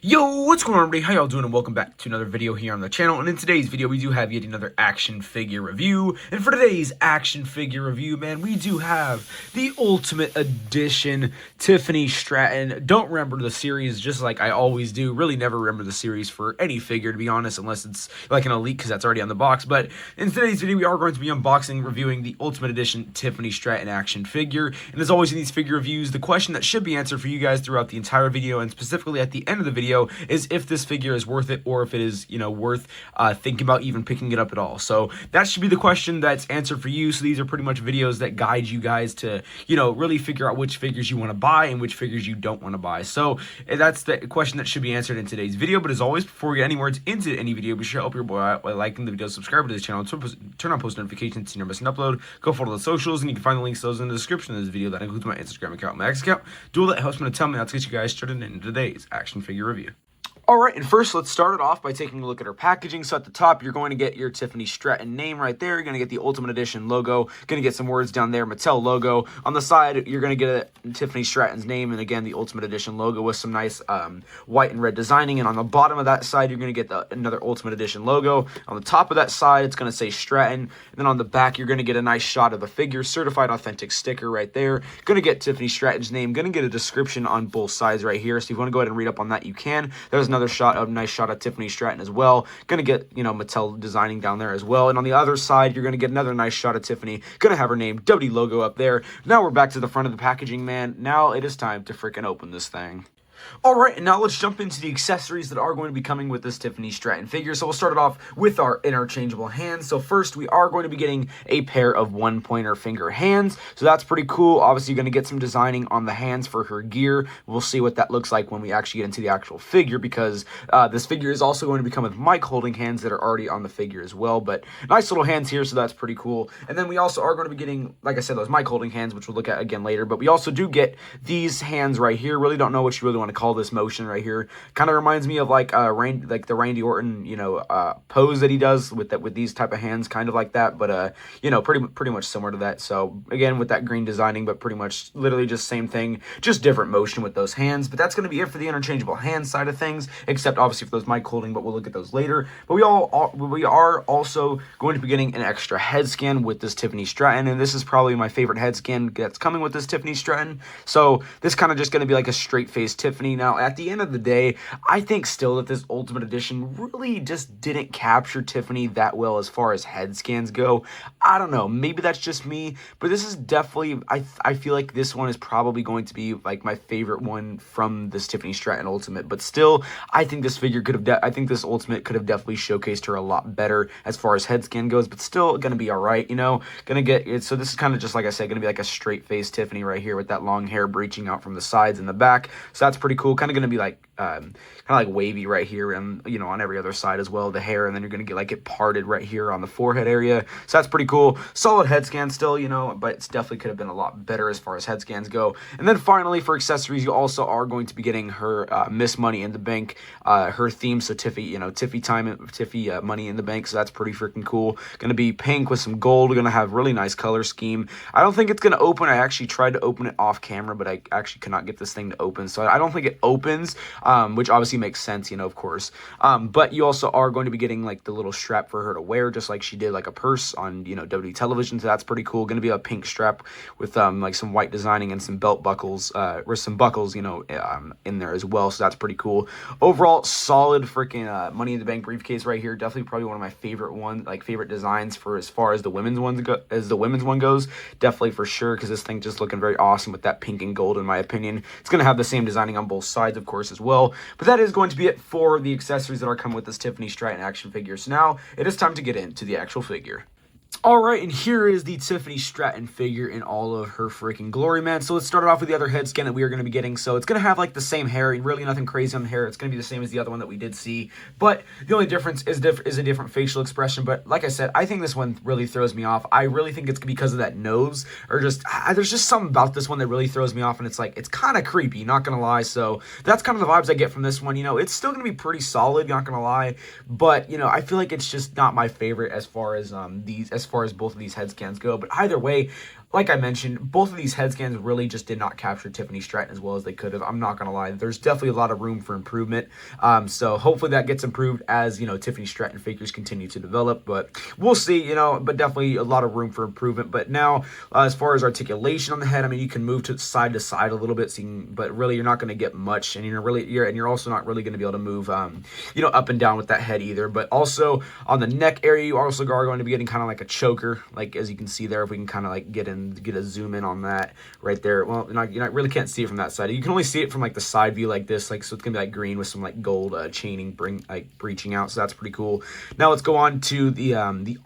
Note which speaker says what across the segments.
Speaker 1: Yo, what's going on, everybody? How y'all doing? And welcome back to another video here on the channel. And in today's video, we do have yet another action figure review. And for today's action figure review, man, we do have the Ultimate Edition Tiffany Stratton. Don't remember the series, just like I always do. Really never remember the series for any figure, to be honest, unless it's like an Elite, because that's already on the box. But in today's video, we are going to be unboxing, reviewing the Ultimate Edition Tiffany Stratton action figure. And as always in these figure reviews, the question that should be answered for you guys throughout the entire video, and specifically at the end of the video, is if this figure is worth it, or if it is, worth thinking about even picking it up at all. So that should be the question that's answered for you. So these are pretty much videos that guide you guys to, really figure out which figures you want to buy and which figures you don't want to buy. So that's the question that should be answered in today's video. But as always, before we get any words into any video, be sure to help your boy out by liking the video, subscribe to this channel, turn on post notifications so you never miss an upload. Go follow the socials, and you can find the links to those in the description of this video. That includes my Instagram account, my X account. Do all that helps me to tell me how to get you guys started in today's action figure review. Alright, and first let's start it off by taking a look at her packaging. So at the top, you're going to get your Tiffany Stratton name right there. You're going to get the Ultimate Edition logo. Going to get some words down there, Mattel logo. On the side, you're going to get Tiffany Stratton's name, and again, the Ultimate Edition logo with some nice white and red designing. And on the bottom of that side, you're going to get another Ultimate Edition logo. On the top of that side, it's going to say Stratton. And then on the back, you're going to get a nice shot of the figure, certified authentic sticker right there. Going to get Tiffany Stratton's name. Going to get a description on both sides right here. So if you want to go ahead and read up on that, you can. There's another nice shot of Tiffany Stratton as well. Gonna get, Mattel designing down there as well. And on the other side, you're gonna get another nice shot of Tiffany. Gonna have her name, WWE logo up there. Now we're back to the front of the packaging, man. Now it is time to freaking open this thing. Alright, and now let's jump into the accessories that are going to be coming with this Tiffany Stratton figure. So we'll start it off with our interchangeable hands. So first, we are going to be getting a pair of one-pointer finger hands. So that's pretty cool. Obviously, you're going to get some designing on the hands for her gear. We'll see what that looks like when we actually get into the actual figure, because this figure is also going to become with mic holding hands that are already on the figure as well. But nice little hands here, so that's pretty cool. And then we also are going to be getting, like I said, those mic holding hands, which we'll look at again later. But we also do get these hands right here. Really don't know what you really want to call this motion right here. Kind of reminds me of like the Randy Orton pose that he does with these type of hands, kind of like that, but pretty much similar to that. So again, with that green designing, but pretty much literally just same thing, just different motion with those hands. But that's going to be it for the interchangeable hand side of things, except obviously for those mic holding, but we'll look at those later. But we are also going to be getting an extra head scan with this Tiffany Stratton, and this is probably my favorite head scan that's coming with this Tiffany Stratton. So this kind of just going to be like a straight face Tiffany. Now at the end of the day, I think still that this Ultimate Edition really just didn't capture Tiffany that well as far as head scans go. I don't know, maybe that's just me, but this is definitely, I feel like this one is probably going to be like my favorite one from this Tiffany Stratton Ultimate. But still, I think this figure could have, I think this Ultimate could have definitely showcased her a lot better as far as head scan goes, but still gonna be all right, gonna get it. So this is kind of just, like I said, gonna be like a straight face Tiffany right here with that long hair breaching out from the sides and the back. So that's pretty cool. Kind of gonna be like kind of like wavy right here, and on every other side as well, the hair, and then you're gonna get like it parted right here on the forehead area. So that's pretty cool. Solid head scan still, but it's definitely could have been a lot better as far as head scans go. And then finally, for accessories, you also are going to be getting her Miss Money in the Bank, her theme. So Tiffy, Tiffy Money in the Bank. So that's pretty freaking cool. Gonna be pink with some gold. Gonna have really nice color scheme. I don't think it's gonna open. I actually tried to open it off camera, but I actually could not get this thing to open. So I don't think it opens. Which obviously makes sense, of course. But you also are going to be getting like the little strap for her to wear, just like she did like a purse on, WWE television. So that's pretty cool. Going to be a pink strap with like some white designing and some belt buckles, or some buckles, in there as well. So that's pretty cool. Overall, solid freaking Money in the Bank briefcase right here. Definitely probably one of my favorite designs for as far as the women's one goes. Definitely for sure, because this thing just looking very awesome with that pink and gold, in my opinion. It's going to have the same designing on both sides, of course, as well. But that is going to be it for the accessories that are coming with this Tiffany Stratton action figure. So now it is time to get into the actual figure. Alright, and here is the Tiffany Stratton figure in all of her freaking glory, man. So let's start it off with the other head scan that we are going to be getting. So it's going to have like the same hair, and really nothing crazy on the hair. It's going to be the same as the other one that we did see. But the only difference is a different facial expression. But like I said, I think this one really throws me off. I really think it's because of that nose, or just, there's just something about this one that really throws me off. And it's like, it's kind of creepy, not going to lie. So that's kind of the vibes I get from this one. It's still going to be pretty solid, not going to lie. But, I feel like it's just not my favorite as far as both of these head scans go. But either way, like I mentioned, both of these head scans really just did not capture Tiffany Stratton as well as they could have. I'm not going to lie. There's definitely a lot of room for improvement. So hopefully that gets improved as, Tiffany Stratton figures continue to develop. But we'll see, but definitely a lot of room for improvement. But now, as far as articulation on the head, I mean, you can move to side a little bit, but really you're not going to get much. And you're also not really going to be able to move, up and down with that head either. But also on the neck area, you also are going to be getting kind of like a choker, like as you can see there. If we can kind of like get a zoom in on that right there. Well, you really can't see it from that side. You can only see it from like the side view like this, like, so it's gonna be like green with some like gold chaining breaching out. So that's pretty cool. Now let's go on to the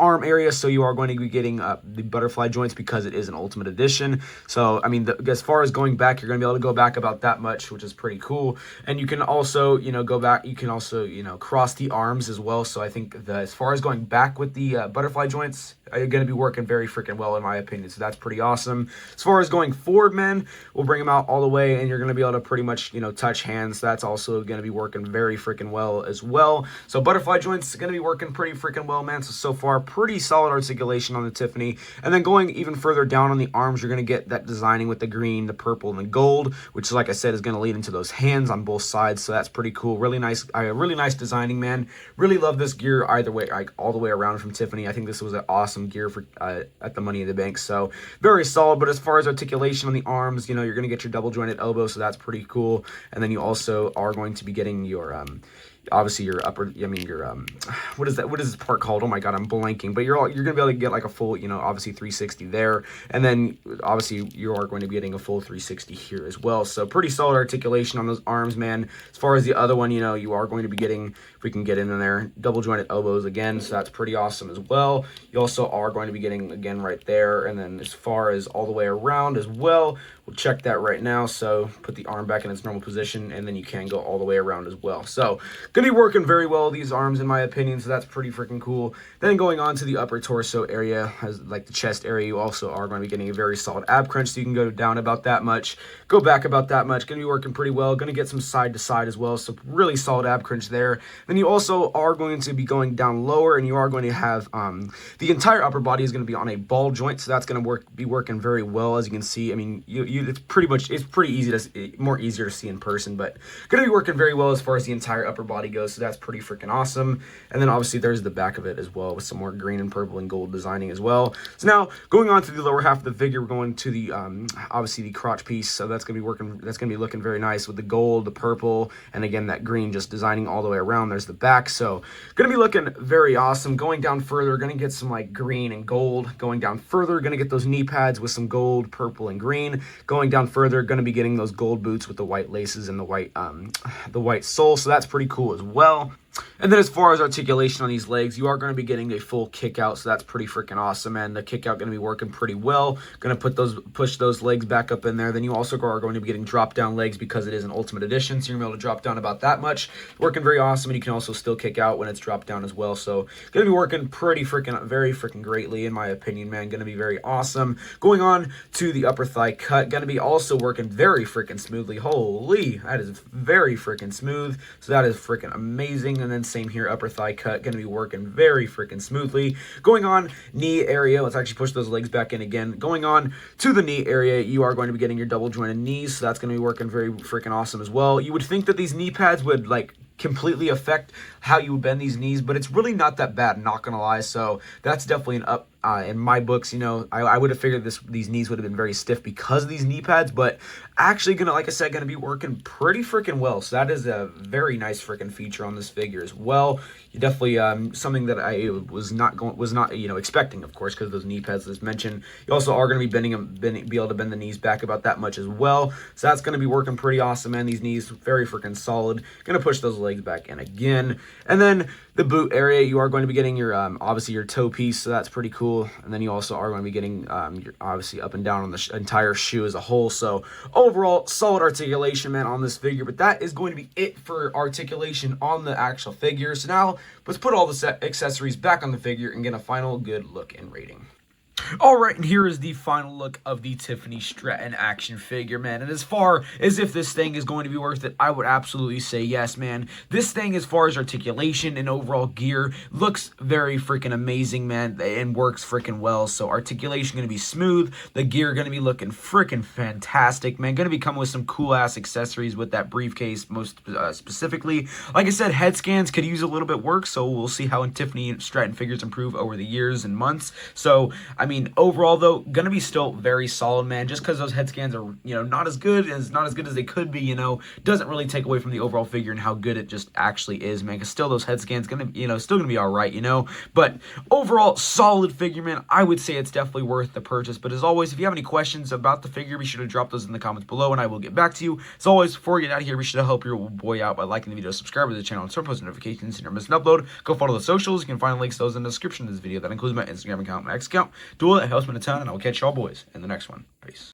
Speaker 1: arm area. So you are going to be getting the butterfly joints because it is an Ultimate Edition. So I mean, as far as going back, you're gonna be able to go back about that much, which is pretty cool. And you can also go back. You can also cross the arms as well. So I think as far as going back with the butterfly joints, are going to be working very freaking well in my opinion. So that's pretty awesome. As far as going forward, man, we'll bring them out all the way, and you're going to be able to pretty much touch hands. That's also going to be working very freaking well as well. So butterfly joints going to be working pretty freaking well, man. So far, pretty solid articulation on the Tiffany. And then going even further down on the arms, you're going to get that designing with the green, the purple, and the gold, which, like I said, is going to lead into those hands on both sides. So that's pretty cool. Really nice designing, man. Really love this gear either way, like all the way around from Tiffany. I think this was an awesome gear for at the Money in the Bank. So very solid. But as far as articulation on the arms, you're going to get your double jointed elbow, so that's pretty cool. And then you also are going to be getting your obviously your upper, what is this part called? Oh my god, I'm blanking. But you're gonna be able to get like a full, obviously 360 there, and then obviously you are going to be getting a full 360 here as well. So pretty solid articulation on those arms, man. As far as the other one, you are going to be getting, if we can get in there, double jointed elbows again, so that's pretty awesome as well. You also are going to be getting again right there, and then as far as all the way around as well, we'll check that right now. So put the arm back in its normal position, and then you can go all the way around as well. So gonna be working very well, these arms, in my opinion, so that's pretty freaking cool. Then going on to the upper torso area, as like the chest area, you also are going to be getting a very solid ab crunch, so you can go down about that much, go back about that much. Gonna be working pretty well. Gonna get some side to side as well, so really solid ab crunch there. Then you also are going to be going down lower, and you are going to have the entire upper body is going to be on a ball joint, so that's going to be working very well. As you can see, I mean, it's pretty easy to more easier to see in person, but going to be working very well as far as the entire upper body goes, so that's pretty freaking awesome. And then obviously there's the back of it as well with some more green and purple and gold designing as well. So now going on to the lower half of the figure, we're going to the obviously the crotch piece, so that's going to be working, that's going to be looking very nice with the gold, the purple, and again that green just designing all the way around. There's the back, so going to be looking very awesome. Going down further, going to get some like green and gold. Going down further, going to get those knee pads with some gold, purple, and green. Going down further, going to be getting those gold boots with the white laces and the white sole, so that's pretty cool as well. And then as far as articulation on these legs, you are going to be getting a full kick out, so that's pretty freaking awesome. And the kick out going to be working pretty well. Going to push those legs back up in there. Then you also are going to be getting drop down legs because it is an Ultimate Edition, so you're going to be able to drop down about that much. Working very awesome, and you can also still kick out when it's dropped down as well. So going to be working very freaking greatly in my opinion, man. Going to be very awesome. Going on to the upper thigh cut, going to be also working very freaking smoothly. Holy, that is very freaking smooth. So that is freaking amazing. And then same here, upper thigh cut, going to be working very freaking smoothly. Going on knee area, let's actually push those legs back in again. Going on to the knee area, you are going to be getting your double jointed knees, so that's going to be working very freaking awesome as well. You would think that these knee pads would like completely affect how you would bend these knees, but it's really not that bad, not gonna lie. So that's definitely an up in my books. I would have figured these knees would have been very stiff because of these knee pads, but actually like I said, gonna be working pretty freaking well. So that is a very nice freaking feature on this figure as well. You definitely something that I was not expecting, of course, because those knee pads as mentioned. You also are going to be be able to bend the knees back about that much as well. So that's going to be working pretty awesome, man. These knees very freaking solid. Going to push those legs back in again. And then the boot area, you are going to be getting your obviously your toe piece, so that's pretty cool. And then you also are going to be getting your obviously up and down on the entire shoe as a whole. So overall, solid articulation, man, on this figure. But that is going to be it for articulation on the actual figure. So now let's put all the accessories back on the figure and get a final good look and rating. Alright, and here is the final look of the Tiffany Stratton action figure, man. And as far as if this thing is going to be worth it, I would absolutely say yes, man. This thing, as far as articulation and overall gear, looks very freaking amazing, man, and works freaking well. So articulation going to be smooth, the gear going to be looking freaking fantastic, man. Going to be coming with some cool-ass accessories with that briefcase, most specifically. Like I said, head scans could use a little bit work, so we'll see how Tiffany Stratton figures improve over the years and months. So, I mean, overall, though, gonna be still very solid, man. Just because those head scans are, not as good as they could be, doesn't really take away from the overall figure and how good it just actually is, man. Because still, those head scans still gonna be all right, But overall, solid figure, man. I would say it's definitely worth the purchase. But as always, if you have any questions about the figure, be sure to drop those in the comments below, and I will get back to you. As always, before we get out of here, be sure to help your boy out by liking the video, subscribe to the channel, and start posting notifications so you never miss an upload. Go follow the socials. You can find links to those in the description of this video. That includes my Instagram account, my X account. Do all that helps me a ton, and I'll catch y'all boys in the next one. Peace.